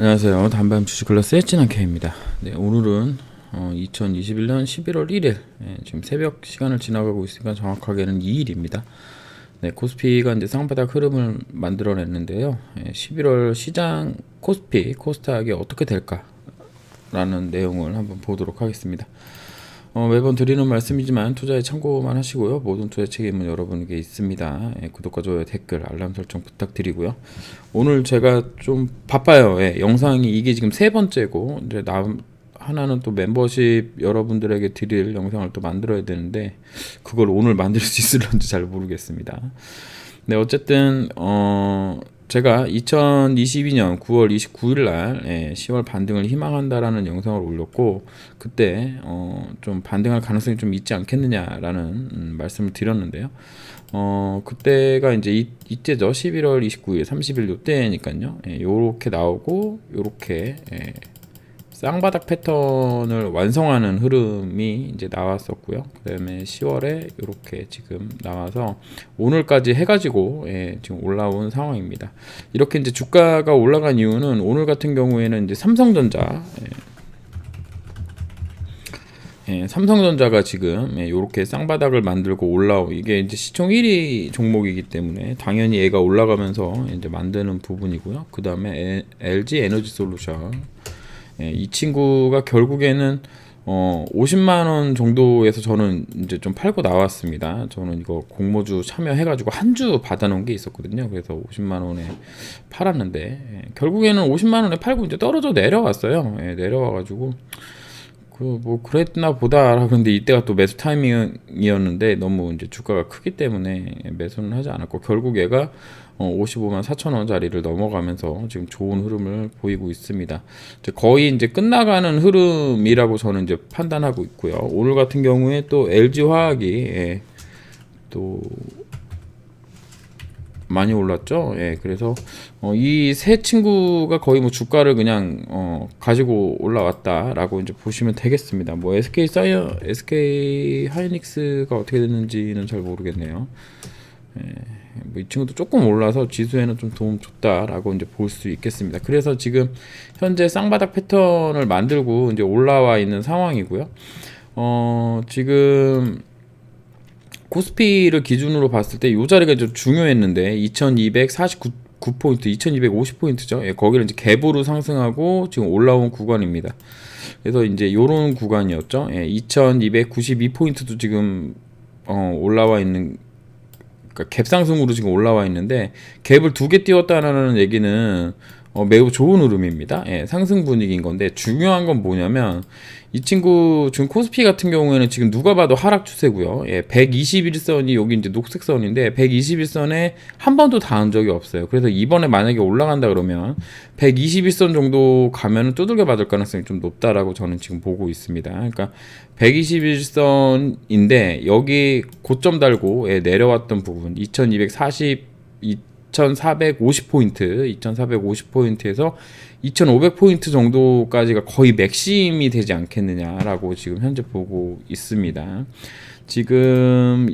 안녕하세요. 단밤 주식클래스의 진한케입니다. 네, 오늘은 2021년 11월 1일 지금 새벽 시간을 지나가고 있으니까 정확하게는 2일입니다. 네, 코스피가 이제 쌍바닥 흐름을 만들어냈는데요. 11월 시장 코스피, 코스닥이 어떻게 될까라는 내용을 한번 보도록 하겠습니다. 매번 드리는 말씀이지만 투자에 참고만 하시고요. 모든 투자 책임은 여러분에게 있습니다. 구독과 좋아요, 댓글, 알람 설정 부탁드리고요. 오늘 제가 좀 바빠요. 영상이 이게 지금 세 번째고 이제 하나는 또 멤버십 여러분들에게 드릴 영상을 또 만들어야 되는데 그걸 오늘 만들 수 있을런지 잘 모르겠습니다. 네, 어쨌든 제가 2022년 9월 29일 날 10월 반등을 희망한다라는 영상을 올렸고 그때 좀 반등할 가능성이 좀 있지 않겠느냐라는 말씀을 드렸는데요. 그때가 이제 이때죠. 11월 29일 30일 요때니까요. 요렇게 나오고 요렇게 쌍바닥 패턴을 완성하는 흐름이 이제 나왔었고요. 그 다음에 10월에 이렇게 지금 나와서 오늘까지 해가지고 지금 올라온 상황입니다. 이렇게 이제 주가가 올라간 이유는 오늘 같은 경우에는 이제 삼성전자, 삼성전자가 지금 이렇게 쌍바닥을 만들고 이게 이제 시총 1위 종목이기 때문에 당연히 얘가 올라가면서 이제 만드는 부분이고요. 그 다음에 LG 에너지 솔루션. 이 친구가 결국에는 50만 원 정도에서 저는 이제 좀 팔고 나왔습니다. 저는 이거 공모주 참여해가지고 한 주 받아놓은 게 있었거든요. 그래서 50만 원에 팔았는데 결국에는 50만 원에 팔고 이제 떨어져 내려왔어요. 내려와가지고 뭐 그랬나 보다. 그런데 이때가 또 매수 타이밍이었는데 너무 이제 주가가 크기 때문에 매수는 하지 않았고 결국 얘가 55만 4천 원짜리를 넘어가면서 지금 좋은 흐름을 보이고 있습니다. 거의 이제 끝나가는 흐름이라고 저는 이제 판단하고 있고요. 오늘 같은 경우에 또 LG 화학이 또 많이 올랐죠. 그래서 이 세 친구가 거의 뭐 주가를 그냥 가지고 올라왔다라고 이제 보시면 되겠습니다. 뭐 SK 하이닉스가 어떻게 됐는지는 잘 모르겠네요. 뭐 이 친구도 조금 올라서 지수에는 좀 도움 줬다라고 이제 볼 수 있겠습니다. 그래서 지금 현재 쌍바닥 패턴을 만들고 이제 올라와 있는 상황이고요. 지금 코스피를 기준으로 봤을 때 이 자리가 좀 중요했는데 2249포인트, 2250포인트죠. 거기를 이제 갭으로 상승하고 지금 올라온 구간입니다. 그래서 이제 요런 구간이었죠. 2292포인트도 지금 올라와 있는, 그러니까 갭 상승으로 지금 올라와 있는데 갭을 두 개 띄웠다는 얘기는 매우 좋은 흐름입니다. 상승 분위기인 건데 중요한 건 뭐냐면 이 친구 지금 코스피 같은 경우에는 지금 누가 봐도 하락 추세고요. 121선이 여기 이제 녹색 선인데 121선에 한 번도 닿은 적이 없어요. 그래서 이번에 만약에 올라간다 그러면 121선 정도 가면은 두들겨 맞을 가능성이 좀 높다라고 저는 지금 보고 있습니다. 그러니까 121선인데 여기 고점 달고 내려왔던 부분 2450포인트에서 2500포인트 정도까지가 거의 맥심이 되지 않겠느냐라고 지금 현재 보고 있습니다. 지금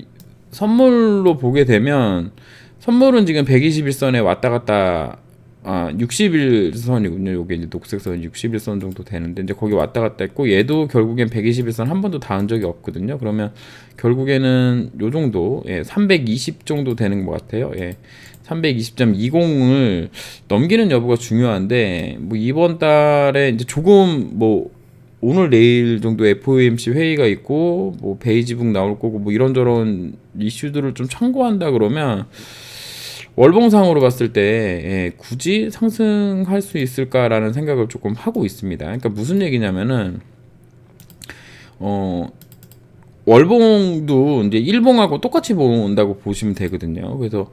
선물로 보게 되면 선물은 지금 121선에 왔다 갔다 61선이군요. 요게 이제 녹색선 61선 정도 되는데 이제 거기 왔다 갔다 했고 얘도 결국엔 121선 한 번도 닿은 적이 없거든요. 그러면 결국에는 요 정도 320 정도 되는 것 같아요. 320.20을 넘기는 여부가 중요한데 뭐 이번 달에 이제 조금 뭐 오늘 내일 정도 FOMC 회의가 있고 뭐 베이지북 나올 거고 뭐 이런저런 이슈들을 좀 참고한다 그러면 월봉상으로 봤을 때 굳이 상승할 수 있을까라는 생각을 조금 하고 있습니다. 그러니까 무슨 얘기냐면은 월봉도 이제 일봉하고 똑같이 본다고 보시면 되거든요. 그래서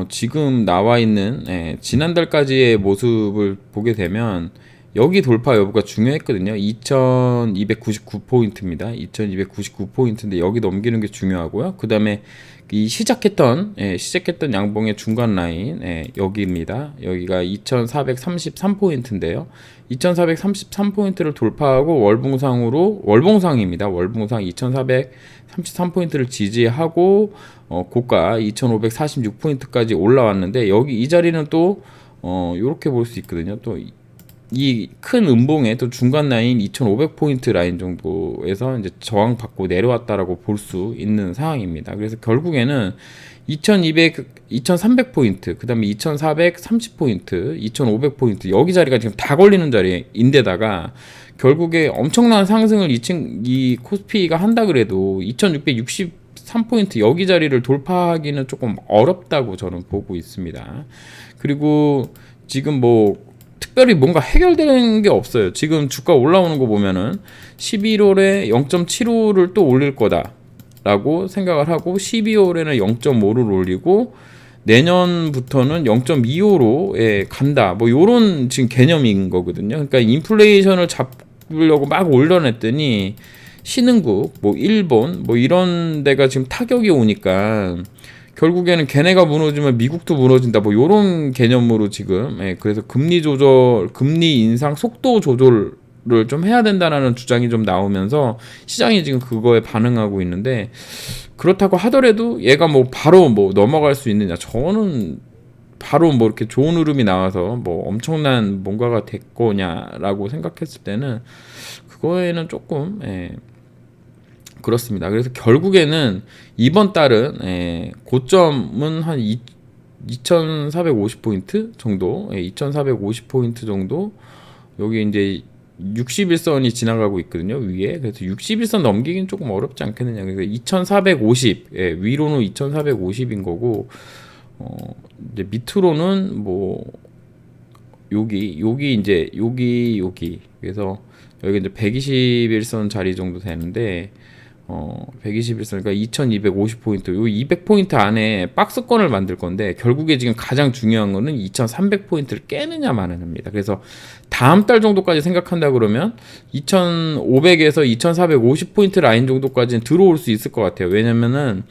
지금 나와 있는 지난달까지의 모습을 보게 되면 여기 돌파 여부가 중요했거든요. 2299포인트입니다. 2299포인트인데 여기 넘기는 게 중요하고요. 그 다음에 이 시작했던 양봉의 중간 라인 여기입니다. 여기가 2433포인트인데요. 2433포인트를 돌파하고 월봉상입니다. 월봉상 2433포인트를 지지하고 고가 2546포인트까지 올라왔는데 여기 이 자리는 또 이렇게 볼 수 있거든요. 또 이 큰 음봉의 또 중간 라인 2,500포인트 라인 정도에서 이제 저항받고 내려왔다라고 볼 수 있는 상황입니다. 그래서 결국에는 2,200, 2,300포인트, 그 다음에 2,430포인트, 2,500포인트, 여기 자리가 지금 다 걸리는 자리인데다가 결국에 엄청난 상승을 이 코스피가 한다 그래도 2,663포인트 여기 자리를 돌파하기는 조금 어렵다고 저는 보고 있습니다. 그리고 지금 뭐 특별히 뭔가 해결되는 게 없어요. 지금 주가 올라오는 거 보면은 11월에 0.75를 또 올릴 거다라고 생각을 하고 12월에는 0.5를 올리고 내년부터는 0.25로 간다. 뭐 요런 지금 개념인 거거든요. 그러니까 인플레이션을 잡으려고 막 올려냈더니 신흥국, 뭐 일본, 뭐 이런 데가 지금 타격이 오니까 결국에는 걔네가 무너지면 미국도 무너진다. 뭐 요런 개념으로 지금 그래서 금리 인상 속도 조절을 좀 해야 된다라는 주장이 좀 나오면서 시장이 지금 그거에 반응하고 있는데 그렇다고 하더라도 얘가 뭐 바로 뭐 넘어갈 수 있느냐? 저는 바로 뭐 이렇게 좋은 흐름이 나와서 뭐 엄청난 뭔가가 됐거냐라고 생각했을 때는 그거에는 조금 그렇습니다. 그래서 결국에는 이번 달은 고점은 한 2,450포인트 정도, 2,450포인트 정도. 여기 이제 61선이 지나가고 있거든요, 위에. 그래서 61선 넘기긴 조금 어렵지 않겠느냐. 그래서 2,450, 위로는 2,450인 거고, 이제 밑으로는 뭐 여기 이제 여기 그래서 여기 이제 121선 자리 정도 되는데 121선 그러니까 2250포인트 요 200포인트 안에 박스권을 만들 건데 결국에 지금 가장 중요한 거는 2300포인트를 깨느냐 마느냐입니다. 그래서 다음 달 정도까지 생각한다 그러면 2500에서 2450포인트 라인 정도까지는 들어올 수 있을 것 같아요. 왜냐면은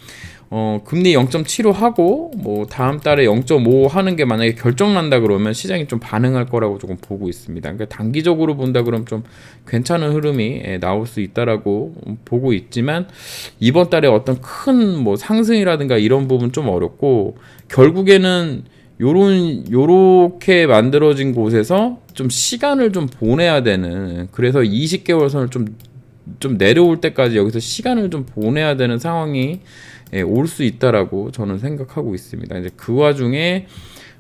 금리 0.75 하고 뭐 다음 달에 0.5 하는 게 만약에 결정 난다 그러면 시장이 좀 반응할 거라고 조금 보고 있습니다. 그러니까 단기적으로 본다 그러면 좀 괜찮은 흐름이 나올 수 있다라고 보고 있지만 이번 달에 어떤 큰 뭐 상승이라든가 이런 부분 좀 어렵고 결국에는 요렇게 만들어진 곳에서 좀 시간을 좀 보내야 되는 그래서 20개월 선을 좀 내려올 때까지 여기서 시간을 좀 보내야 되는 상황이 올 수 있다라고 저는 생각하고 있습니다. 이제 그 와중에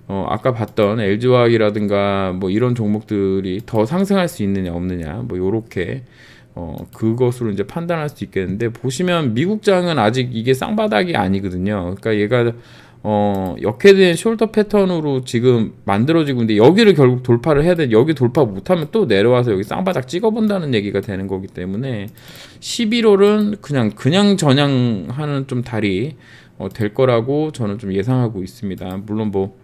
아까 봤던 LG화학이라든가 뭐 이런 종목들이 더 상승할 수 있느냐 없느냐 뭐 요렇게 그것으로 이제 판단할 수 있겠는데 보시면 미국장은 아직 이게 쌍바닥이 아니거든요. 그러니까 얘가 역헤드앤 숄더 패턴으로 지금 만들어지고 있는데 여기를 결국 돌파를 해야 돼. 여기 돌파 못하면 또 내려와서 여기 쌍바닥 찍어본다는 얘기가 되는 거기 때문에 11월은 그냥 전향하는 좀 달이 될 거라고 저는 좀 예상하고 있습니다. 물론 뭐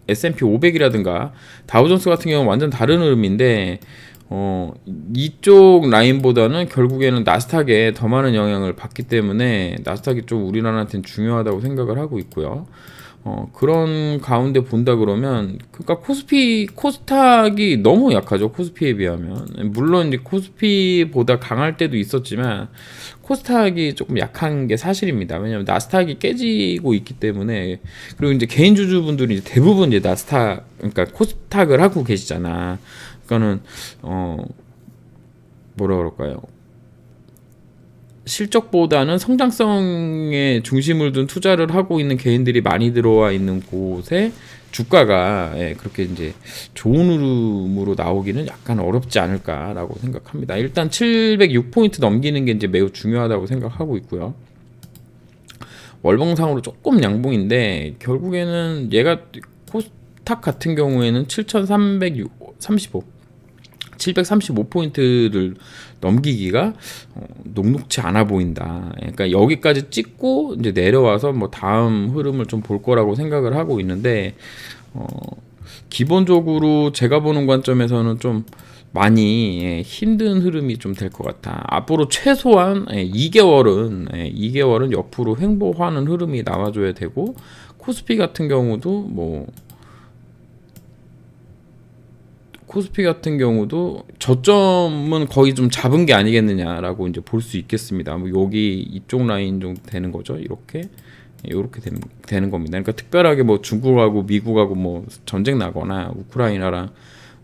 S&P 500이라든가 다우존스 같은 경우는 완전 다른 흐름인데 이쪽 라인보다는 결국에는 나스닥에 더 많은 영향을 받기 때문에 나스닥이 좀 우리나라한테는 중요하다고 생각을 하고 있고요. 그런 가운데 본다 그러면 그러니까 코스닥이 너무 약하죠. 코스피에 비하면. 물론 이제 코스피보다 강할 때도 있었지만 코스닥이 조금 약한 게 사실입니다. 왜냐하면 나스닥이 깨지고 있기 때문에 그리고 이제 개인 주주분들이 이제 대부분 이제 나스닥 그러니까 코스닥을 하고 계시잖아. 그러니까는 뭐라 그럴까요? 실적보다는 성장성에 중심을 둔 투자를 하고 있는 개인들이 많이 들어와 있는 곳에 주가가 그렇게 이제 좋은 흐름으로 나오기는 약간 어렵지 않을까라고 생각합니다. 일단 706포인트 넘기는 게 이제 매우 중요하다고 생각하고 있고요. 월봉상으로 조금 양봉인데 결국에는 얘가 코스닥 같은 경우에는 735포인트를 넘기기가 녹록치 않아 보인다. 그러니까 여기까지 찍고 이제 내려와서 뭐 다음 흐름을 좀 볼 거라고 생각을 하고 있는데 기본적으로 제가 보는 관점에서는 좀 많이 힘든 흐름이 좀 될 것 같아. 앞으로 최소한 2개월은 옆으로 횡보하는 흐름이 나와줘야 되고 코스피 같은 경우도 저점은 거의 좀 잡은 게 아니겠느냐라고 이제 볼 수 있겠습니다. 뭐 여기 이쪽 라인 정도 되는 거죠. 이렇게 되는 겁니다. 그러니까 특별하게 뭐 중국하고 미국하고 뭐 전쟁 나거나 우크라이나랑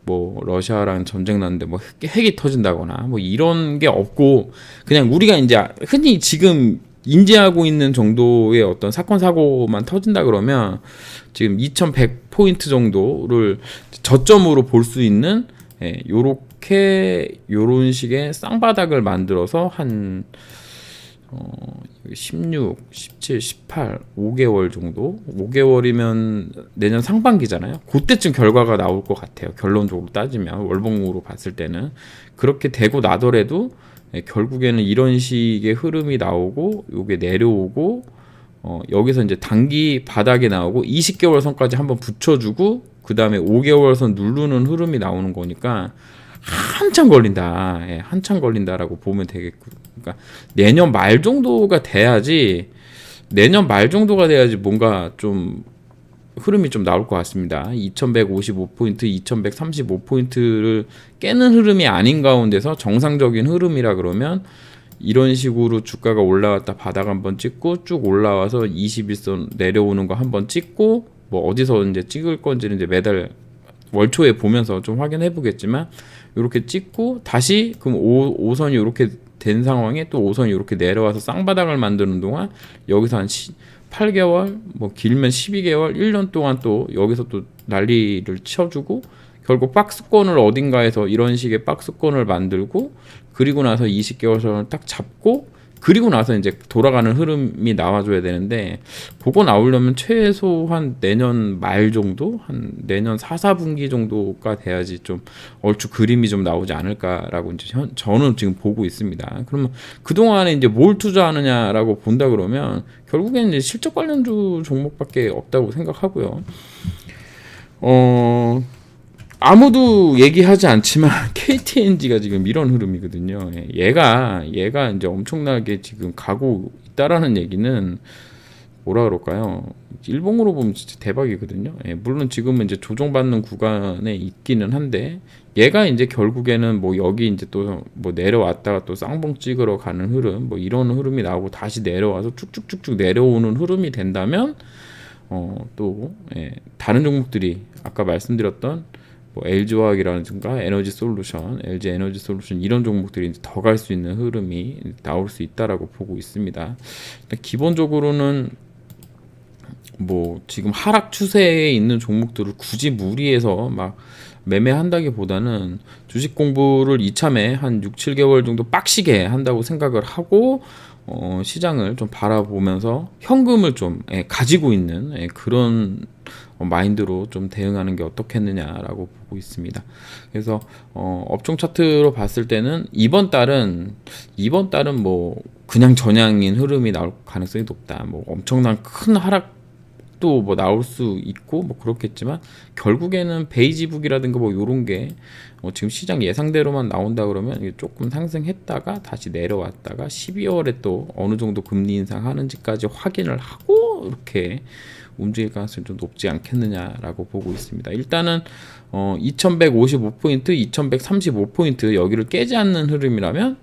뭐 러시아랑 전쟁 났는데 뭐 핵이 터진다거나 뭐 이런 게 없고, 그냥 우리가 이제 흔히 지금 인지하고 있는 정도의 어떤 사건 사고만 터진다 그러면 지금 2100포인트 정도를 저점으로 볼 수 있는, 요런 식의 쌍바닥을 만들어서 한 16, 17, 18, 5개월 정도? 5개월이면 내년 상반기잖아요. 그때쯤 결과가 나올 것 같아요. 결론적으로 따지면, 월봉으로 봤을 때는. 그렇게 되고 나더라도 결국에는 이런 식의 흐름이 나오고, 요게 내려오고, 여기서 이제 단기 바닥에 나오고 20개월 선까지 한번 붙여주고, 그 다음에 5개월 선 누르는 흐름이 나오는 거니까 한참 걸린다. 한참 걸린다라고 보면 되겠고. 그러니까 내년 말 정도가 돼야지, 뭔가 좀 흐름이 좀 나올 것 같습니다. 2155포인트, 2135포인트를 깨는 흐름이 아닌 가운데서 정상적인 흐름이라 그러면 이런 식으로 주가가 올라왔다 바닥 한번 찍고 쭉 올라와서 21선 내려오는 거 한번 찍고, 뭐 어디서 이제 찍을 건지는 이제 매달 월초에 보면서 좀 확인해 보겠지만, 이렇게 찍고 다시 그럼 5선이 이렇게 된 상황에 또 5선이 이렇게 내려와서 쌍바닥을 만드는 동안 여기서 한 8개월, 뭐 길면 12개월, 1년 동안 또 여기서 또 난리를 쳐주고, 결국 박스권을 어딘가에서 이런 식의 박스권을 만들고, 그리고 나서 20개월 선을 딱 잡고, 그리고 나서 이제 돌아가는 흐름이 나와줘야 되는데, 그거 나오려면 최소한 내년 말 정도, 한 내년 4, 4분기 정도가 돼야지 좀 얼추 그림이 좀 나오지 않을까라고 이제 저는 지금 보고 있습니다. 그러면 그 동안에 이제 뭘 투자하느냐라고 본다 그러면 결국에는 이제 실적 관련주 종목밖에 없다고 생각하고요. 아무도 얘기하지 않지만 KTNG가 지금 이런 흐름이거든요. 얘가 이제 엄청나게 지금 가고 있다라는 얘기는 뭐라 그럴까요? 일봉으로 보면 진짜 대박이거든요. 물론 지금은 이제 조정받는 구간에 있기는 한데, 얘가 이제 결국에는 뭐 여기 이제 또 뭐 내려왔다가 또 쌍봉 찍으러 가는 흐름, 뭐 이런 흐름이 나오고 다시 내려와서 쭉쭉쭉쭉 내려오는 흐름이 된다면, 또 다른 종목들이 아까 말씀드렸던 뭐 LG화학이라든가 에너지 솔루션, LG 에너지 솔루션 이런 종목들이 더 갈 수 있는 흐름이 나올 수 있다라고 보고 있습니다. 기본적으로는 뭐 지금 하락 추세에 있는 종목들을 굳이 무리해서 막 매매한다기보다는 주식 공부를 이참에 한 6, 7개월 정도 빡시게 한다고 생각을 하고, 시장을 좀 바라보면서 현금을 좀 가지고 있는 그런 마인드로 좀 대응하는 게 어떻겠느냐라고 보고 있습니다. 그래서 업종 차트로 봤을 때는 이번 달은 뭐 그냥 전향인 흐름이 나올 가능성이 높다. 뭐 엄청난 큰 하락도 뭐 나올 수 있고 뭐 그렇겠지만, 결국에는 베이지북이라든가 뭐 요런 게 지금 시장 예상대로만 나온다 그러면 이게 조금 상승했다가 다시 내려왔다가 12월에 또 어느 정도 금리 인상하는지까지 확인을 하고 이렇게 움직일 가능성이 좀 높지 않겠느냐라고 보고 있습니다. 일단은 2155포인트, 2135포인트 여기를 깨지 않는 흐름이라면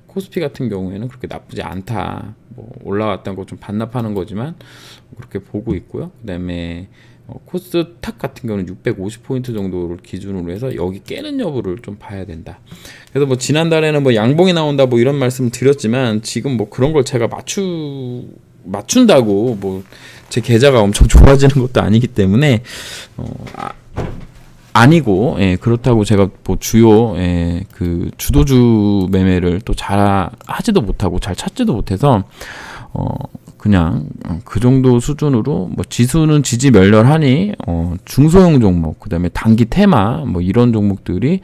코스피 같은 경우에는 그렇게 나쁘지 않다. 뭐 올라왔던 거 좀 반납하는 거지만 그렇게 보고 있고요. 그다음에 코스닥 같은 경우는 650포인트 정도를 기준으로 해서 여기 깨는 여부를 좀 봐야 된다. 그래서 뭐 지난달에는 뭐 양봉이 나온다 뭐 이런 말씀 드렸지만, 지금 뭐 그런 걸 제가 맞춘다고 뭐 제 계좌가 엄청 좋아지는 것도 아니기 때문에 아니고, 그렇다고 제가 뭐 주요 그 주도주 매매를 또 잘 하지도 못하고 잘 찾지도 못해서 그냥 그 정도 수준으로 뭐 지수는 지지멸렬하니 중소형 종목, 그다음에 단기 테마 뭐 이런 종목들이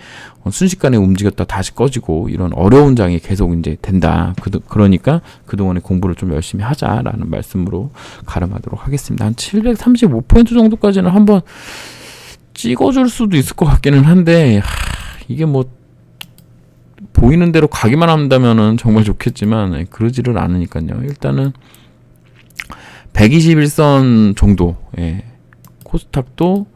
순식간에 움직였다 다시 꺼지고 이런 어려운 장이 계속 이제 된다. 그러니까 그동안에 공부를 좀 열심히 하자라는 말씀으로 가름하도록 하겠습니다. 한 735포인트 정도까지는 한번 찍어줄 수도 있을 것 같기는 한데, 이게 뭐 보이는 대로 가기만 한다면은 정말 좋겠지만 그러지를 않으니까요. 일단은 121선 정도, 코스닥도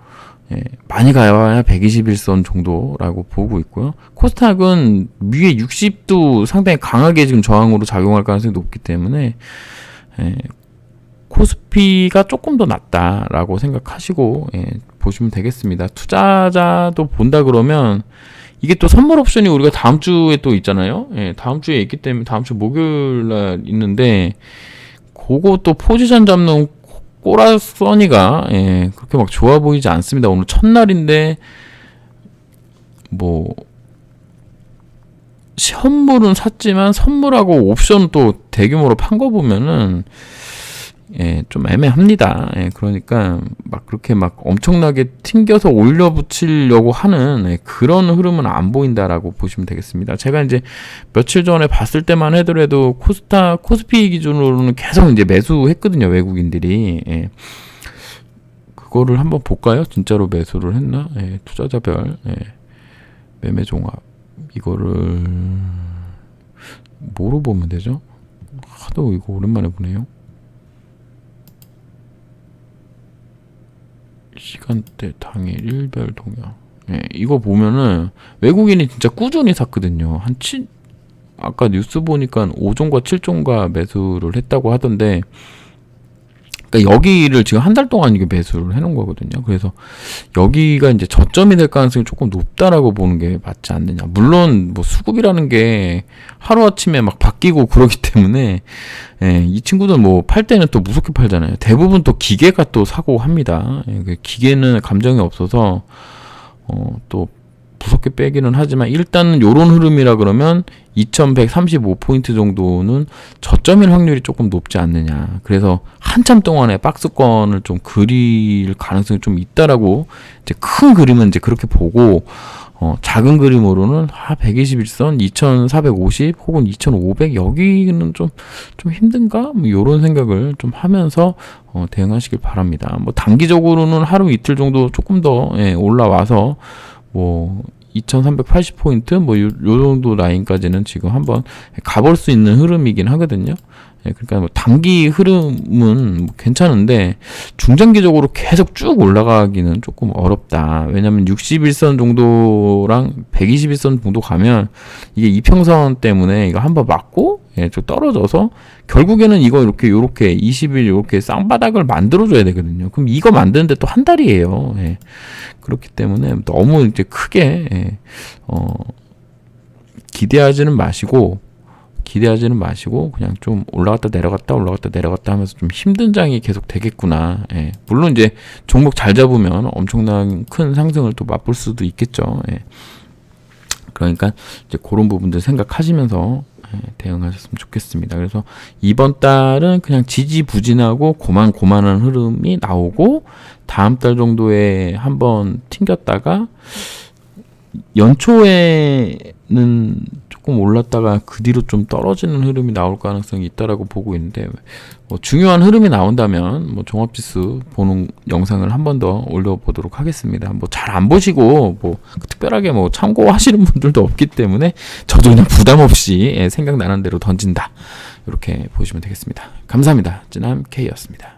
많이 가야 121선 정도라고 보고 있고요. 코스닥은 위에 60도 상당히 강하게 지금 저항으로 작용할 가능성이 높기 때문에 코스피가 조금 더 낫다라고 생각하시고 보시면 되겠습니다. 투자자도 본다 그러면 이게 또 선물 옵션이 우리가 다음 주에 또 있잖아요. 예, 다음 주에 있기 때문에 다음 주 목요일 날 있는데 그거 또 포지션 잡는 꼬라서니가 예, 그렇게 막 좋아 보이지 않습니다. 오늘 첫날인데 뭐 선물은 샀지만 선물하고 옵션 또 대규모로 판 거 보면은 예, 좀 애매합니다. 예, 그러니까 막 그렇게 막 엄청나게 튕겨서 올려 붙이려고 하는 예, 그런 흐름은 안 보인다라고 보시면 되겠습니다. 제가 이제 며칠 전에 봤을 때만 하더라도 코스피 기준으로는 계속 이제 매수했거든요, 외국인들이. 예. 그거를 한번 볼까요? 진짜로 매수를 했나? 예, 투자자별 예, 매매 종합 이거를 뭐로 보면 되죠? 하도 이거 오랜만에 보네요. 시간대, 당일, 일별 동향. 예, 이거 보면은 외국인이 진짜 꾸준히 샀거든요. 아까 뉴스 보니까 5종과 7종과 매수를 했다고 하던데, 그러니까 여기를 지금 한 달 동안 이게 매수를 해놓은 거거든요. 그래서 여기가 이제 저점이 될 가능성이 조금 높다라고 보는 게 맞지 않느냐. 물론 뭐 수급이라는 게 하루아침에 막 바뀌고 그러기 때문에 예, 이 친구들 뭐 팔 때는 또 무섭게 팔잖아요. 대부분 또 기계가 또 사고 합니다. 예, 기계는 감정이 없어서 또 무섭게 빼기는 하지만 일단은 요런 흐름이라 그러면 2135포인트 정도는 저점일 확률이 조금 높지 않느냐. 그래서 한참 동안에 박스권을 좀 그릴 가능성이 좀 있다라고 이제 큰 그림은 이제 그렇게 보고 작은 그림으로는 121선 2450 혹은 2500 여기는 좀 힘든가? 뭐 요런 생각을 좀 하면서 대응하시길 바랍니다. 뭐 단기적으로는 하루 이틀 정도 조금 더 예, 올라와서 뭐 2380포인트 뭐 요 정도 라인까지는 지금 한번 가볼 수 있는 흐름이긴 하거든요. 예, 그러니까 뭐 단기 흐름은 뭐 괜찮은데 중장기적으로 계속 쭉 올라가기는 조금 어렵다. 왜냐면 61선 정도랑 121선 정도 가면 이게 이평선 때문에 이거 한번 맞고 예, 좀 떨어져서 결국에는 이거 요렇게 20일 이렇게 쌍바닥을 만들어줘야 되거든요. 그럼 이거 만드는데 또 한 달이에요. 예. 그렇기 때문에 너무 이제 크게 예, 기대하지는 마시고 그냥 좀 올라갔다 내려갔다 하면서 좀 힘든 장이 계속 되겠구나. 예. 물론 이제 종목 잘 잡으면 엄청난 큰 상승을 또 맛볼 수도 있겠죠. 예. 그러니까 이제 그런 부분들 생각하시면서 대응하셨으면 좋겠습니다. 그래서 이번 달은 그냥 지지부진하고 고만고만한 흐름이 나오고 다음 달 정도에 한번 튕겼다가 연초에는 조금 올랐다가 그 뒤로 좀 떨어지는 흐름이 나올 가능성이 있다라고 보고 있는데 뭐 중요한 흐름이 나온다면 뭐 종합지수 보는 영상을 한 번 더 올려보도록 하겠습니다. 뭐 잘 안 보시고 뭐 특별하게 뭐 참고하시는 분들도 없기 때문에 저도 그냥 부담 없이 생각나는 대로 던진다 이렇게 보시면 되겠습니다. 감사합니다. 찌남 K였습니다.